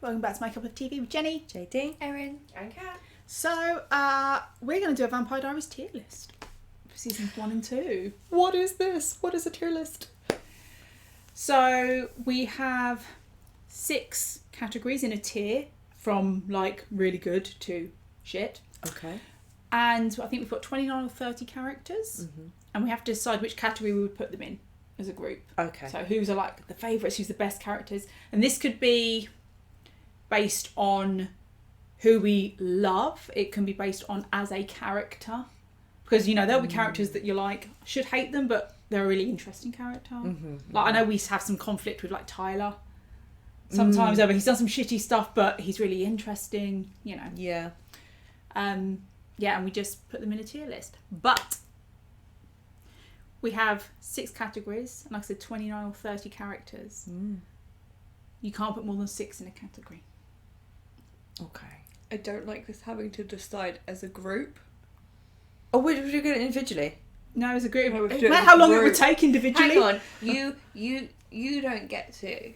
Welcome back to My Cup of TV with Jenny, JD, Erin, and Kat. So, we're going to do a Vampire Diaries tier list for seasons 1 and 2. What is this? What is a tier list? So, we have 6 categories in a tier from, like, really good to shit. Okay. And I think we've got 29 or 30 characters. Mm-hmm. And we have to decide which category we would put them in as a group. Okay. So, who's are, like, the favourites, who's the best characters. And this could be based on who we love. It can be based on as a character, because there'll be characters that you're like, I should hate them, but they're a really interesting character. Like, I know we have some conflict with, like, Tyler sometimes over he's done some shitty stuff, but he's really interesting, Yeah. and we just put them in a tier list. But we have 6 categories, and like I said, 29 or 30 characters. You can't put more than 6 in a category. Okay. I don't like this having to decide as a group. Oh, would you get it individually? No, as a group. No, we No do it matter as how a long it group. would take individually. Hang on, you don't get to.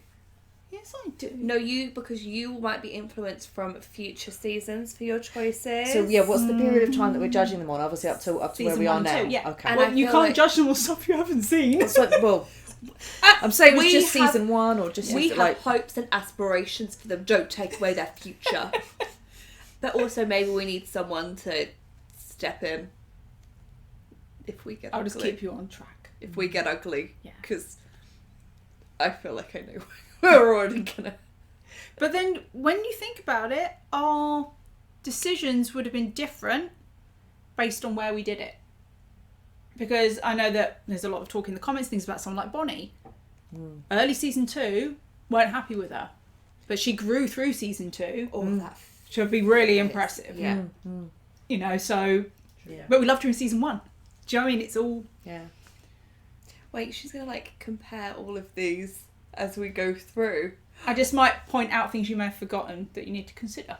Yes, I do. No, because you might be influenced from future seasons for your choices. So yeah, what's the period of time that we're judging them on? Obviously, up to where Season we are 1 now. and 2, yeah. Okay. And Well, I you feel can't like- judge them on stuff you haven't seen. So, well, I'm saying it was We just have- season 1 or just we have like. hopes and aspirations for them. Don't take away their future. But also, maybe we need someone to step in if we get I'll ugly. just keep you on track. If we get ugly, Yeah. because I feel like I know we're already gonna. But then, when you think about it, our decisions would have been different based on where we did it. Because I know that there's a lot of talk in the comments, things about someone like Bonnie. Early season 2, weren't happy with her. But she grew through season 2. All that. Which would be really impressive. Yeah. So... Yeah. But we loved her in season 1. Do you know what I mean? It's all... Yeah. Wait, she's gonna compare all of these as we go through. I just might point out things you may have forgotten that you need to consider.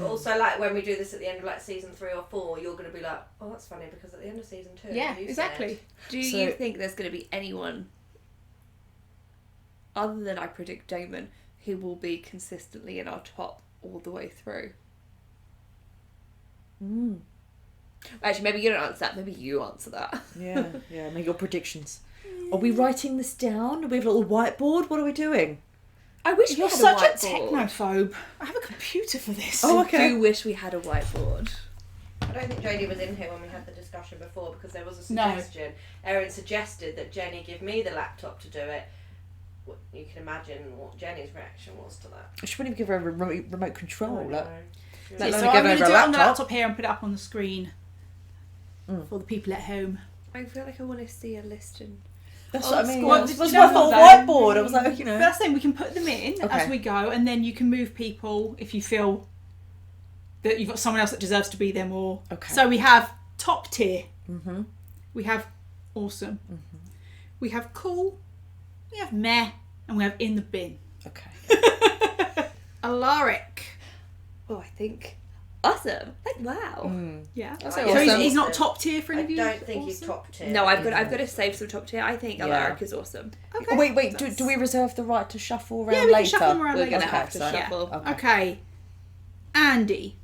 Also, when we do this at the end of season 3 or 4, you're going to be like, oh, that's funny because at the end of season 2, Yeah, you exactly. said- Do you think there's gonna be anyone other than I predict Damon who will be consistently in our top all the way through? Actually, maybe you don't answer that. Maybe you answer that. Yeah. Yeah. Make your predictions. Are we writing this down? Do we have a little whiteboard? What are we doing? I wish You're we had such a whiteboard. technophobe. I have a computer for this. Oh, I okay. do wish we had a whiteboard. I don't think Jodie was in here when we had the discussion before because there was a No. suggestion. Erin suggested that Jenny give me the laptop to do it. You can imagine what Jenny's reaction was to that. I should probably give her a remote control. I Like, know. So Let I'm me going give to over do a it on the laptop. laptop here and put it up on the screen for the people at home. I feel like I want to see a list and. that's Oh, what I mean. well, That's you what know I thought. that- Whiteboard. I was like, But that's the thing, we can put them in Okay. as we go, and then you can move people if you feel that you've got someone else that deserves to be there more. Okay. So we have top tier. Mm-hmm. We have awesome. We have cool. We have meh. And we have in the bin. Okay. Alaric. Oh, I think. Awesome! Wow. Yeah. That's So awesome. he's not top tier for I any of you? don't think he's Awesome? top tier. No, I've got to save some top tier. I think Yeah. Alaric is awesome. Okay. Oh, wait. Do we reserve the right to shuffle around Yeah, we can later? shuffle them around We're later. gonna have to so- shuffle. Okay. Okay. Andy.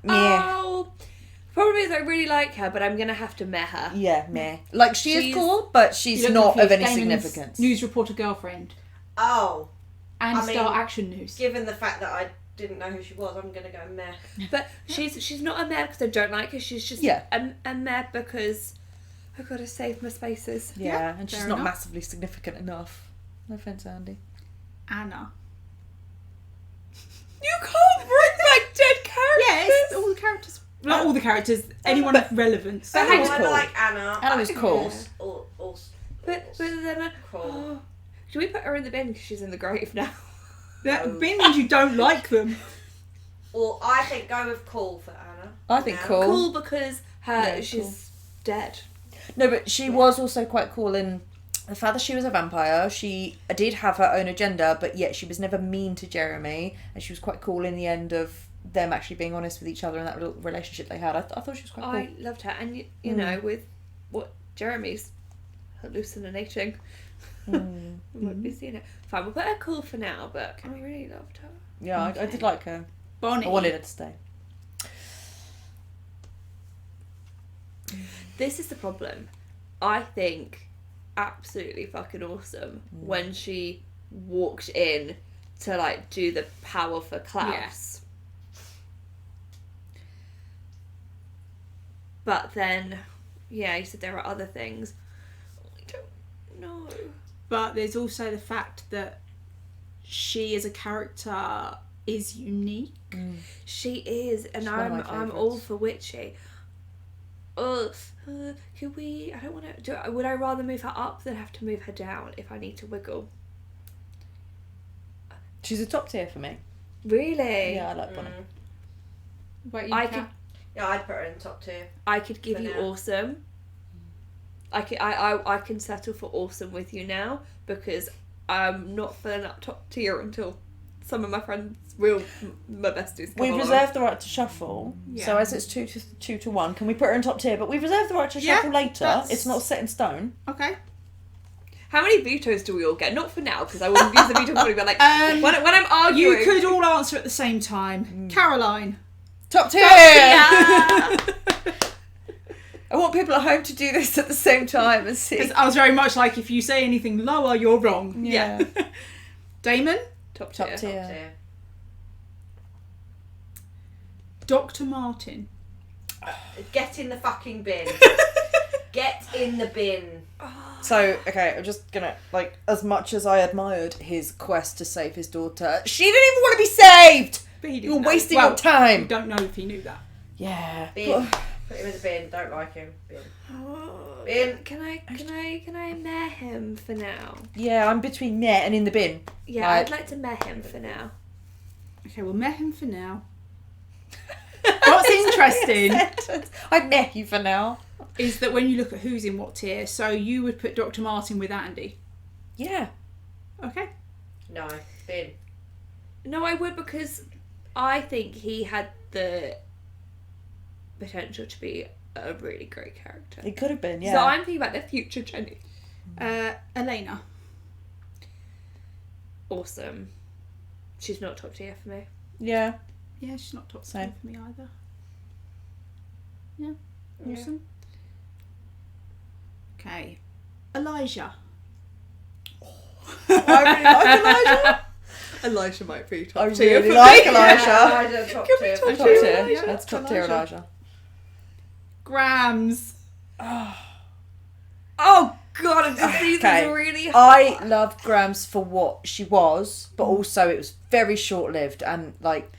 Yeah. Oh, problem is I really like her, but I'm gonna have to meh her. Yeah, meh. Like, she is She's- cool, but You she's look not of confused. any Damon's significance. News reporter girlfriend. Oh, And I mean, Star Action News. given the fact that I didn't know who she was, I'm going to go meh. But she's not a meh because I don't like her. She's just Yeah. a meh because I've got to save my spaces. Yeah, and she's fair not enough. massively significant enough. No offence, Andy. Anna. You can't bring back dead characters. Yes, all the characters. Not all the characters. Anyone of relevance. But Oh, Hannah's I cool. like Anna. Anna was cool. But then Cool. should we put her in the bin because she's in the grave now? That bin means you don't like them. Well, I think go with cool for Anna. I think Now. cool. Cool because Yeah, she's dead. No, but she was also quite cool in the fact that she was a vampire. She did have her own agenda, but yet she was never mean to Jeremy, and she was quite cool in the end of them actually being honest with each other and that little relationship they had. I thought she was quite cool. I loved her, and you know, with what Jeremy's hallucinating. We won't be seeing it. Fine, we'll put her cool for now, but I really loved her. Yeah, I did like her. Bonnie. I wanted her to stay. This is the problem. I think absolutely fucking awesome when she walked in to like do the power for Klaus. But then, yeah, you said there are other things. I don't know. But there's also the fact that she as a character is unique. She is, and She's one of my I'm all for Witchy. Could we? I don't want to do. Would I rather move her up than have to move her down if I need to wiggle? She's a top tier for me. Really? Yeah, I like Bonnie. But you I can. could. Yeah, I'd put her in top 2. I could give For you now. awesome. I can settle for awesome with you now because I'm not filling up top tier until some of my friends my besties come We've along. reserved the right to shuffle, so as it's 2 to 1, can we put her in top tier? But we've reserved the right to shuffle later. It's not set in stone. Okay. How many vetoes do we all get? Not for now, because I wouldn't use the veto body, but like when I'm arguing. You could all answer at the same time. Caroline. Top tier! Yeah. I want people at home to do this at the same time and see. 'Cause I was very much like, if you say anything lower, you're wrong. Yeah. Damon. Top Top tier. tier. Top tier. Dr. Martin. Get in the fucking bin. Get in the bin. So, okay, I'm just gonna, like, as much as I admired his quest to save his daughter, she didn't even want to be saved! But he didn't You're know. wasting Well, your time! We don't know if he knew that. Yeah. Bin. Put him in the bin. Don't like him. Bin. Bin. Can I meh him for now? Yeah, I'm between net and in the bin. Yeah, Right. I'd like to meh him for now. Okay, we'll met him for now. What's interesting I'd net you for now. is that when you look at who's in what tier, so you would put Dr. Martin with Andy. Yeah. Okay. No. Bin. No, I would because I think he had the potential to be a really great character. It could have been, yeah. So I'm thinking about the future Jenny. Elena. Awesome. She's not top tier for me. Yeah. Yeah, she's not top Same. tier for me either. Yeah. Awesome. Okay. Elijah. I really like Elijah. Elijah might be I really like Elijah. Yeah, I'd top Can we tier. talk Top to tier. Elijah? That's top tier Elijah. Grams. Oh god, these Okay. are really I hard. loved Grams for what she was, but also it was very short-lived and, like...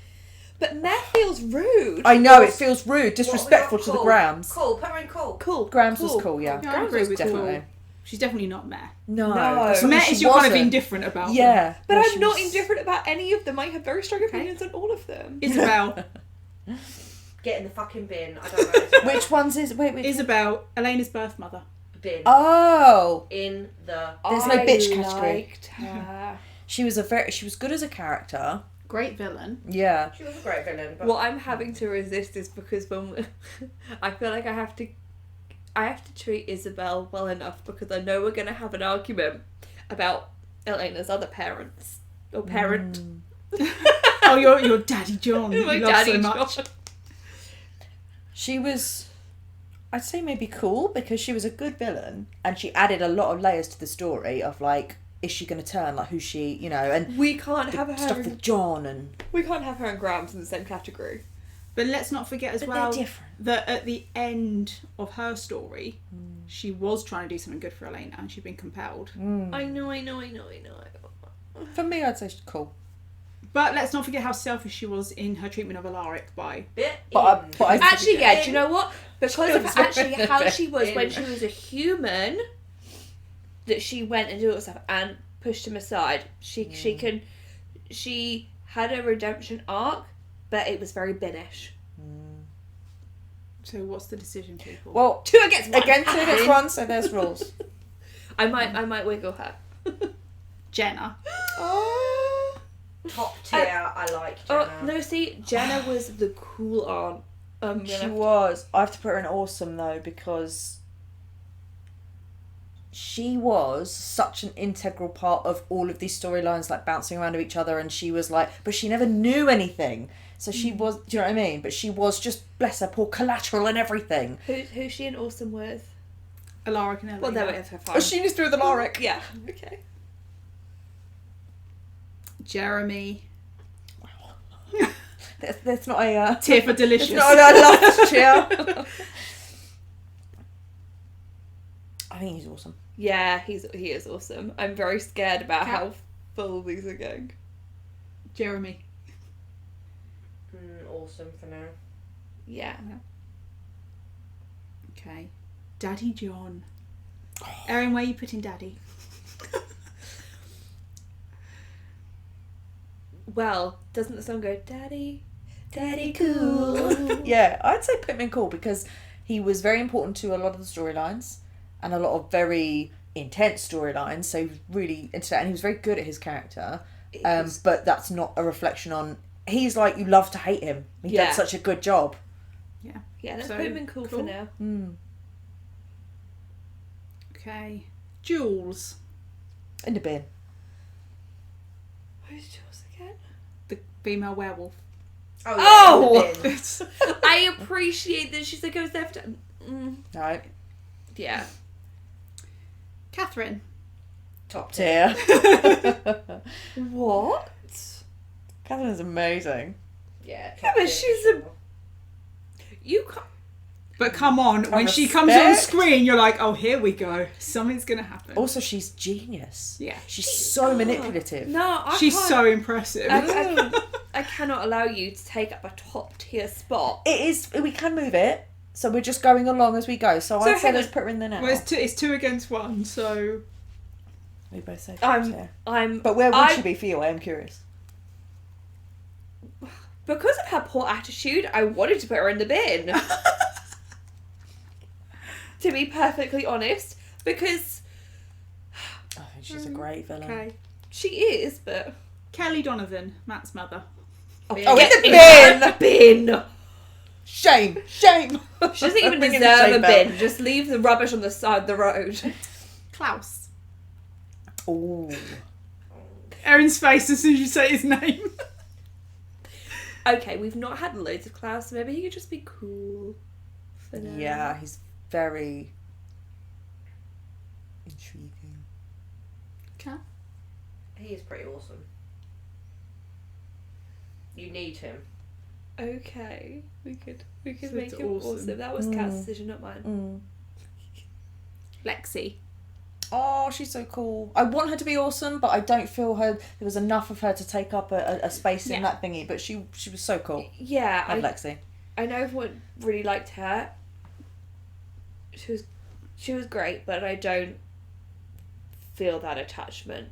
But meh feels rude. I know, it feels rude, What, disrespectful we to got the Grams. Cool. Put her in cool. Cool. Grams was cool, yeah. Yeah, I agree with Definitely. cool. She's definitely not meh. No. No. something Meh she is you're kind of wasn't. indifferent about them. Yeah. But no, I'm she not was- indifferent about any of them. I have very strong opinions on all of them. Isabel. Get in the fucking bin. I don't know. Which one's is... Wait. Isabel, Elena's birth mother. Bin. Oh! In the... There's no bitch category. Liked her. She was good as a character. Great villain. Yeah. She was a great villain. But What I'm having to resist is because when I feel like I have to treat Isabel well enough because I know we're going to have an argument about Elena's other parents or parent. Oh, your Daddy John. My you love daddy so much. John. She was, I'd say maybe cool because she was a good villain and she added a lot of layers to the story of like, is she going to turn? Like, who's she? You know, and We can't have stuff her. with John and... We can't have her and Grams in the same category. But let's not forget as But well they're different. that at the end of her story, she was trying to do something good for Elena and she'd been compelled. I know. For me, I'd say she's cool. But let's not forget how selfish she was in her treatment of Alaric by... bit But in. I Actually, yeah. Do you know what? Because of was actually very how she was when in. she was a human, that she went and did all that stuff and pushed him aside. She had a redemption arc, but it was very binish. So what's the decision, people? Well, 2 against 1. 2 against 1, so there's rules. I might wiggle her. Jenna. Top tier. I like Jenna. Oh no! See, Jenna was the cool aunt. She was. I have to put her in awesome though because she was such an integral part of all of these storylines, like bouncing around to each other, and she was like, but she never knew anything. So she was, do you know what I mean? But she was just, bless her, poor collateral and everything. Who's she in Awesome with? Alaric and Elena. Well, there we have her fine. Oh, she was through the Alaric. Yeah. Okay. Jeremy. That's not a... Tear for delicious. It's not a love cheer. I think he's awesome. Yeah, he is awesome. I'm very scared about how full these are going. Jeremy. Awesome for now. Yeah. Okay. Daddy John. Erin, where are you putting Daddy? Well, doesn't the song go, Daddy, Daddy cool? Yeah, I'd say put him in cool because he was very important to a lot of the storylines and a lot of very intense storylines. So he was really into that, and he was very good at his character. But that's not a reflection on. He's like, you love to hate him. He did such a good job. Yeah. Yeah, let's So, put him in cool for now. Okay. Jules. In the bin. Who's Jules again? The female werewolf. Oh! Yeah, the bin. I appreciate that she's like, I was there for... No. Yeah. Catherine. Top tier. What? Catherine's amazing. Yeah, Yeah, but she's a... You can't... But come on, when she comes on screen, you're like, oh, here we go. Something's going to happen. Also, she's genius. Yeah. She's so manipulative. No, I She's can't. so impressive. I cannot allow you to take up a top tier spot. It is. We can move it. So we're just going along as we go. So I'd say hang let's on. put her in there now. Well, it's two against one, so... We both say But where would she be for you? I am curious. Because of her poor attitude, I wanted to put her in the bin. To be perfectly honest. Because... I think she's a great villain. Okay. She is, but... Kelly Donovan, Matt's mother. Oh, in Get the in bin! the bin! Shame! Shame! She doesn't even Bring in the deserve a shame bell. bin. Just leave the rubbish on the side of the road. Klaus. Ooh. Erin's face as soon as you say his name. Okay, we've not had loads of Klaus, so maybe he could just be cool for now. Yeah, he's very intriguing. Okay. He is pretty awesome. You need him. Okay, we could So make it's him awesome. That was Kat's decision, not mine. Lexi. Oh, she's so cool. I want her to be awesome, but I don't feel there was enough of her to take up a space in that thingy. But she was so cool. Yeah, I love Lexi. I know everyone really liked her. She was great, but I don't feel that attachment.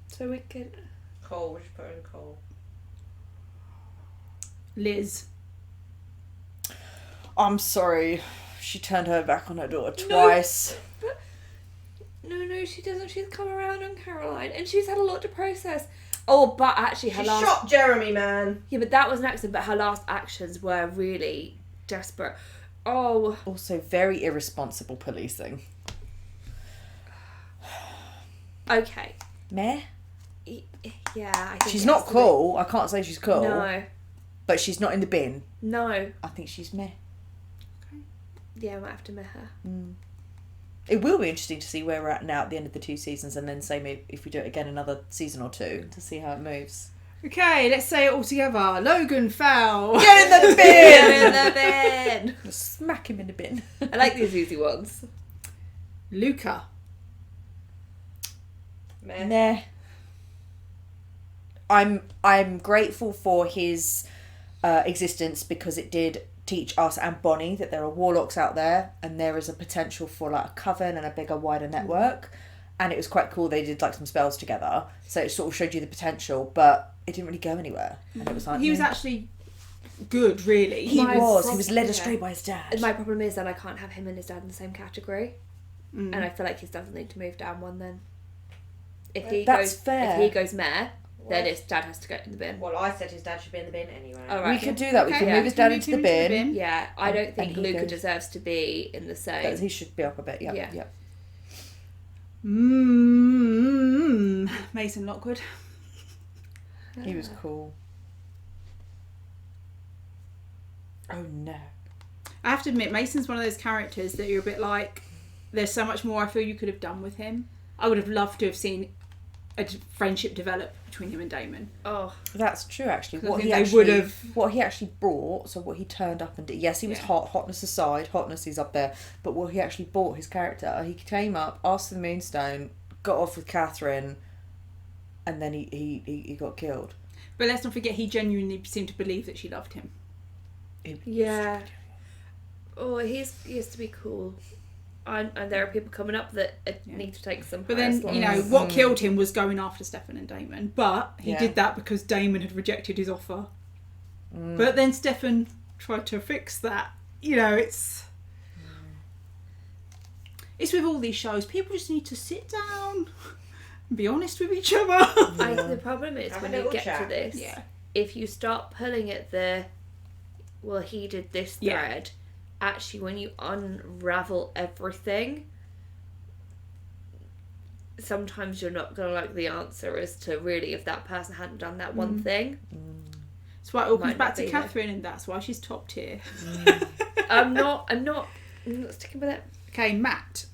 So we could... Cole, we should put her in Cole. Liz. I'm sorry. She turned her back on her daughter twice. No, she doesn't. She's come around on Caroline, and she's had a lot to process. Oh, but actually, her She last... shot Jeremy, man. Yeah, but that was an accident, but her last actions were really desperate. Oh. Also, very irresponsible policing. Okay. Meh? Yeah, I think She's it not has to cool. I can't say she's be. cool. No. But she's not in the bin. No. I think she's meh. Yeah, I might have to met her. It will be interesting to see where we're at now at the end of the 2 seasons, and then say maybe if we do it again another season or 2 to see how it moves. Okay, let's say it all together. Logan fell. Get in the bin! Get in the bin! Smack him in the bin. I like these easy ones. Luca. Nah. I'm grateful for his existence because it did teach us and Bonnie that there are warlocks out there and there is a potential for like a coven and a bigger, wider network. And it was quite cool. They did like some spells together, so it sort of showed you the potential, but it didn't really go anywhere. And it was like He was actually good, really. He was led astray by his dad. My problem is that I can't have him and his dad in the same category, and I feel like his dad will need to move down one. Then, if he goes mayor, then his dad has to go in the bin. Well, I said his dad should be in the bin anyway. All right. We could do that. We Okay. could move his dad into the bin. Yeah, I don't And think he Luca goes- deserves to be in the same. He should be up a bit. Yeah. Yeah. Yeah. Mason Lockwood. He was cool. Oh no. I have to admit, Mason's one of those characters that you're a bit like, there's so much more I feel you could have done with him. I would have loved to have seen a friendship develop between him and Damon. Oh, that's true. Actually, what he actually brought, so what he turned up and did. Yes, he was hot. Hotness aside, hotness is up there. But what he actually brought, his character, he came up, asked for the Moonstone, got off with Catherine, and then he got killed. But let's not forget, he genuinely seemed to believe that she loved him. Yeah. Oh, he has to be cool. And there are people coming up that need to take some. But then, what killed him was going after Stefan and Damon. But he did that because Damon had rejected his offer. But then Stefan tried to fix that. It's with all these shows. People just need to sit down and be honest with each other. The problem is when you get to this, if you start pulling at he did this thread. Actually, when you unravel everything, sometimes you're not going to like the answer as to really if that person hadn't done that one thing. That's why it all comes back to Catherine, and that's why she's top tier. I'm not sticking with it. Okay, Matt.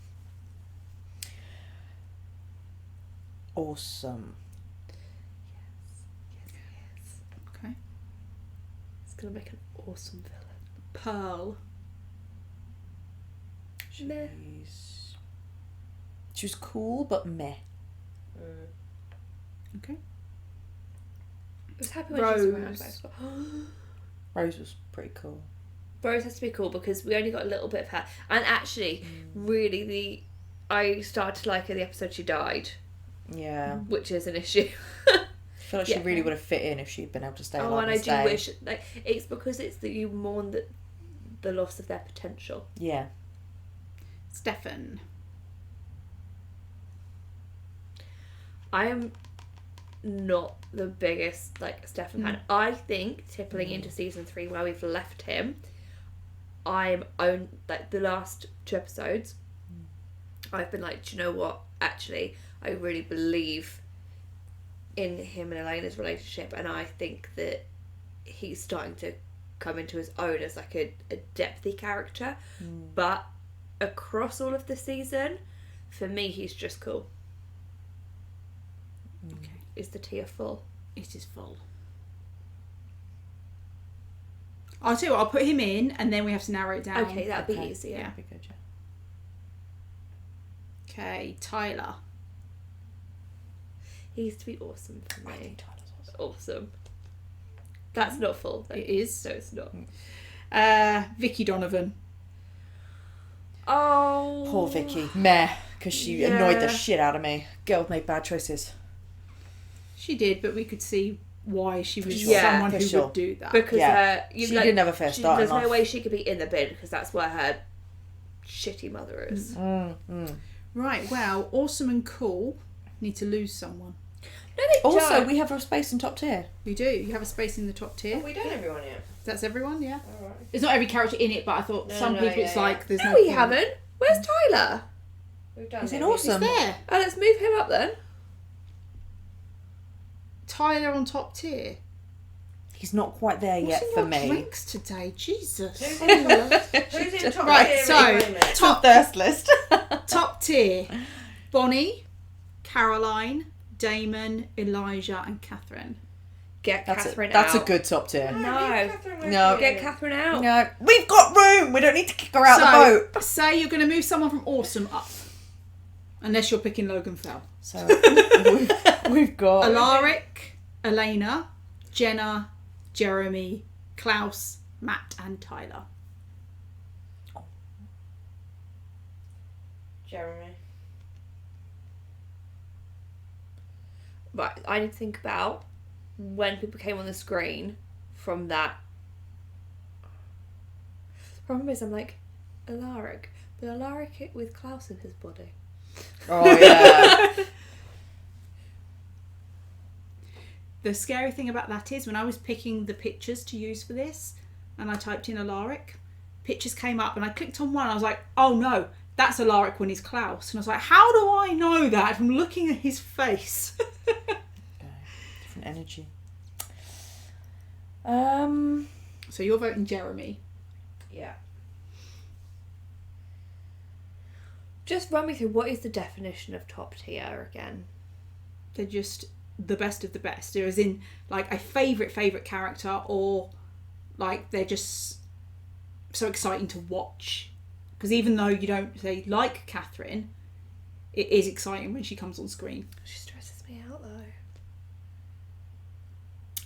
Awesome. Yes. Okay. It's going to make an awesome villain. Pearl. She was cool, but meh. Okay. I was happy when she was around. Rose was pretty cool. Rose has to be cool because we only got a little bit of her. And actually, really, I started to like her the episode she died. Yeah. Which is an issue. I feel like she really would have fit in if she'd been able to stay alive. Oh, and I do wish... it's because it's that you mourn the loss of their potential. Yeah. Stefan. I am not the biggest Stefan fan. I think tippling into season 3 where we've left him, I'm on the last 2 episodes. I've been like, do you know what? Actually, I really believe in him and Elena's relationship, and I think that he's starting to come into his own as a depthy character. But across all of the season, for me, he's just cool. Okay. Is the tier full? It is full. I'll tell you what, I'll put him in and then we have to narrow it down. Okay, that'd be easier. That'd be good, yeah. Okay, Tyler. He used to be awesome for me. I think Tyler's awesome. That's not full, though. It is. So it's not. Vicky Donovan. Oh. Poor Vicky. Meh. Because she annoyed the shit out of me. Girl made bad choices. She did, but we could see why she was Yeah, someone for who sure. would do that. Because she didn't have a fair start There's in no life. way she could be in the bin because that's where her shitty mother is. Right, well, awesome and cool need to lose someone. No, they Also, don't. we have a space in top tier. We do. You have a space in the top tier. Have we done everyone yet? That's everyone, yeah. Alright. It's not every character in it, but I thought some people it's like there's no No, we point. haven't. Where's Tyler? We've done Is it everyone. awesome? He's there. Oh, let's move him up then. Tyler on top tier. He's not quite there What's yet in for your me. drinks today? Jesus. Who's in top Right, tier so, at the moment? Top thirst list. Top tier. Bonnie, Caroline, Damon, Elijah and Catherine. Get Catherine out. That's a good top tier. No. No. Get Catherine out. No, we've got room. We don't need to kick her out the boat. Say you're going to move someone from awesome up. Unless you're picking Logan Fell. So we've got Alaric, Elena, Jenna, Jeremy, Klaus, Matt and Tyler. Jeremy. Right, I need to think about when people came on the screen from that. The problem is I'm like, Alaric. But Alaric with Klaus in his body. Oh yeah. The scary thing about that is when I was picking the pictures to use for this and I typed in Alaric, pictures came up and I clicked on one. I was like, oh no, that's Alaric when he's Klaus. And I was like, how do I know that from looking at his face? Different energy. So you're voting Jeremy. Yeah. Just run me through, what is the definition of top tier again? They're just the best of the best. There is in like a favourite character, or like they're just so exciting to watch. Because even though you don't say like Catherine, it is exciting when she comes on screen. She stresses me out though.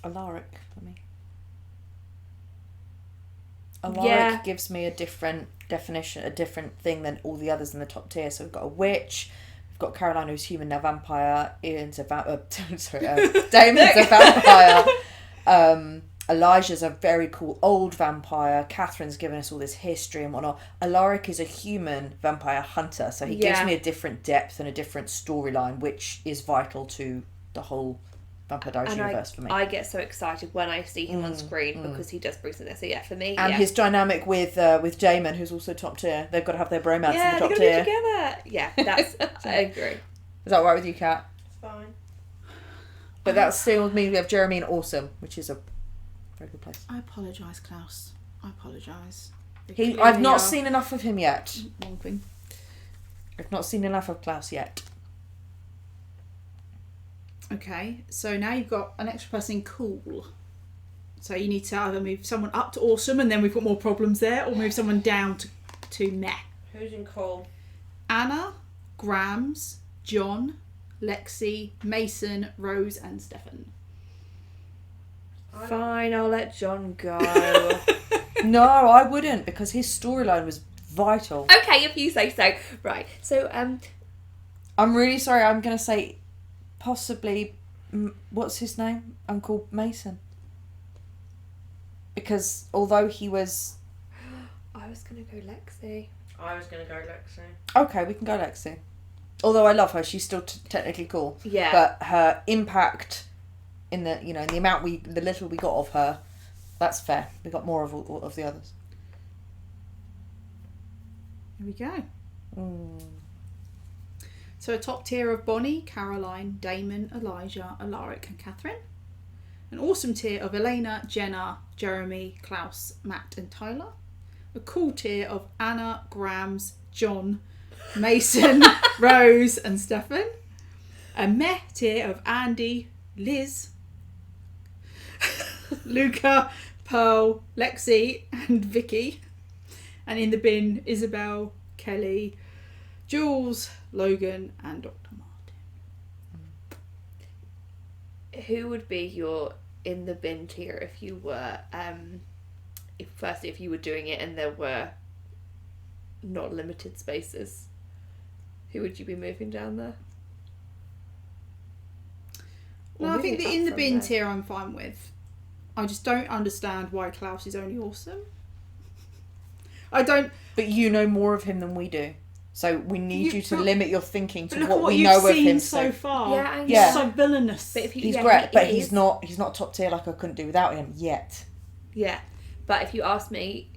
Alaric for me. Alaric gives me a different definition, a different thing than all the others in the top tier. So we've got a witch, we've got Caroline who's human, now vampire, Damon's a vampire, Elijah's a very cool old vampire, Catherine's given us all this history and whatnot. Alaric is a human vampire hunter, so he gives me a different depth and a different storyline, which is vital to the whole Vampire Diaries universe for me. I get so excited when I see him on screen because he does bring something. So yeah, for me, and his dynamic with Damon, who's also top tier. They've got to have their bromance in the top tier. Yeah, together. Yeah, that's. I agree. Is that right with you, Kat? It's fine. But that still means we have Jeremy and Awesome, which is a very good place. I apologise, Klaus. I apologise. I've not seen enough of him yet. Wrong thing. I've not seen enough of Klaus yet. Okay, so now you've got an extra person in cool. So you need to either move someone up to awesome, and then we've got more problems there, or move someone down to meh. Who's in cool? Anna, Grams, John, Lexi, Mason, Rose, and Stefan. Fine, I'll let John go. No, I wouldn't, because his storyline was vital. Okay, if you say so. Right. So I'm really sorry. I'm going to say possibly, what's his name? Uncle Mason. Because although he was... I was going to go Lexi. I was going to go Lexi. Okay, we can go Lexi. Although I love her, she's still technically cool. Yeah. But her impact in the, in the amount the little we got of her, that's fair. We got more of all of the others. Here we go. Mm. So a top tier of Bonnie, Caroline, Damon, Elijah, Alaric, and Catherine. An awesome tier of Elena, Jenna, Jeremy, Klaus, Matt, and Tyler. A cool tier of Anna, Grams, John, Mason, Rose, and Stefan. A meh tier of Andy, Liz, Luca, Pearl, Lexi, and Vicky. And in the bin, Isabel, Kelly, Jules, Logan, and Dr. Martin. Who would be your in the bin tier if you were if you were doing it and there were not limited spaces? Who would you be moving down there? Well, I think the in the bin tier I'm fine with. I just don't understand why Klaus is only awesome. I don't. But you know more of him than we do. So we need you to limit your thinking to look what at what we you've know of seen him so far. Yeah, I know. Yeah. He's so villainous. But if you, He's yeah, great, he but is. he's not top tier like I couldn't do without him yet. Yeah, but if you ask me,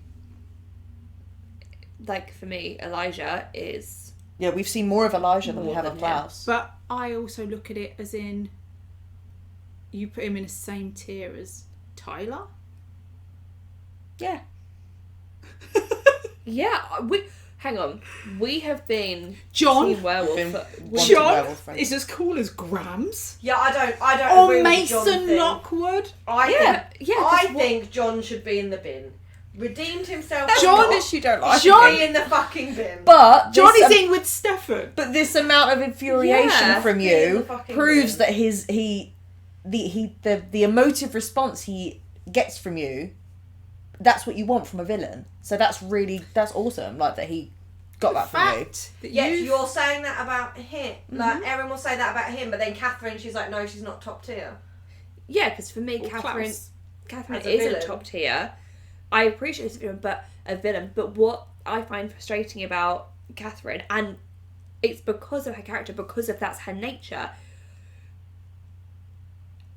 like for me, Elijah is... Yeah, we've seen more of Elijah than we More have than of him. Klaus. But I also look at it as in, you put him in the same tier as Tyler. Yeah. Yeah, hang on. We have been John. Team Werewolf. Been- for- John John friend. is as cool as Grams. Yeah, I don't Or agree with the John Mason thing. Lockwood. I think John should be in the bin. Redeemed himself. John or is- you don't like John- him. be in the fucking bin. But John this, is in with Stefan. But this amount of infuriation Yeah. from Be in the you fucking proves bin. that the emotive response he gets from you, that's what you want from a villain. So that's awesome. Like that he got that from you. That Yes, you've- you're saying that about him. Like, Erin will say that about him, but then Catherine, she's like, no, she's not top tier. Yeah, because for me, Or Catherine Klaus. As a isn't villain. top tier. I appreciate this a villain, but what I find frustrating about Catherine, and it's because of her character, because of that's her nature,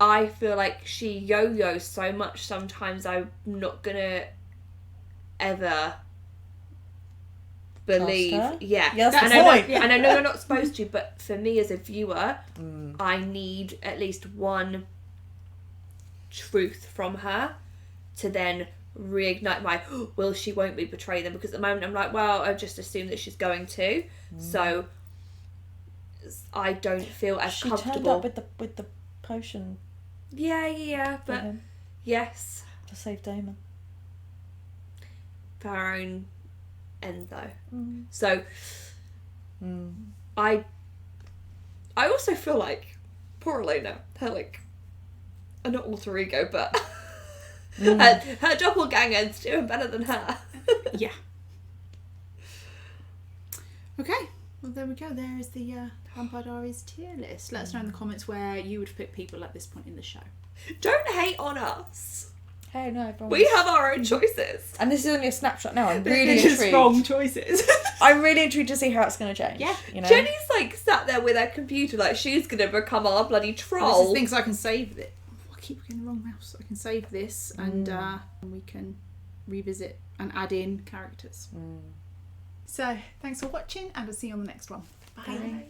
I feel like she yo-yos so much sometimes I'm not gonna ever believe. Trust her? Yeah, Yeah, that's and the point. and I know you're not supposed to, but for me as a viewer, I need at least one truth from her to then reignite my will she, won't we betray them, because at the moment I'm like, well, I just assume that she's going to, so I don't feel as she comfortable. turned up with the potion Yeah, for but him yes, to save Damon. for her own end though. So I also feel like poor Elena, her like, not alter ego, but her doppelganger's doing better than her. Yeah. Okay. Well, there we go. There is the Vampire Diaries tier list. Let us know in the comments where you would pick people at this point in the show. Don't hate on us. Hey, no, everyone. We have our own choices. And this is only a snapshot now. I'm really Just intrigued. wrong choices. I'm really intrigued to see how it's going to change. Yeah. You know? Jenny's like sat there with her computer like she's going to become our bloody This troll. is things I can save it. Oh, I keep getting the wrong mouse. I can save this and we can revisit and add in characters. So, thanks for watching and I'll see you on the next one. Bye. Bye.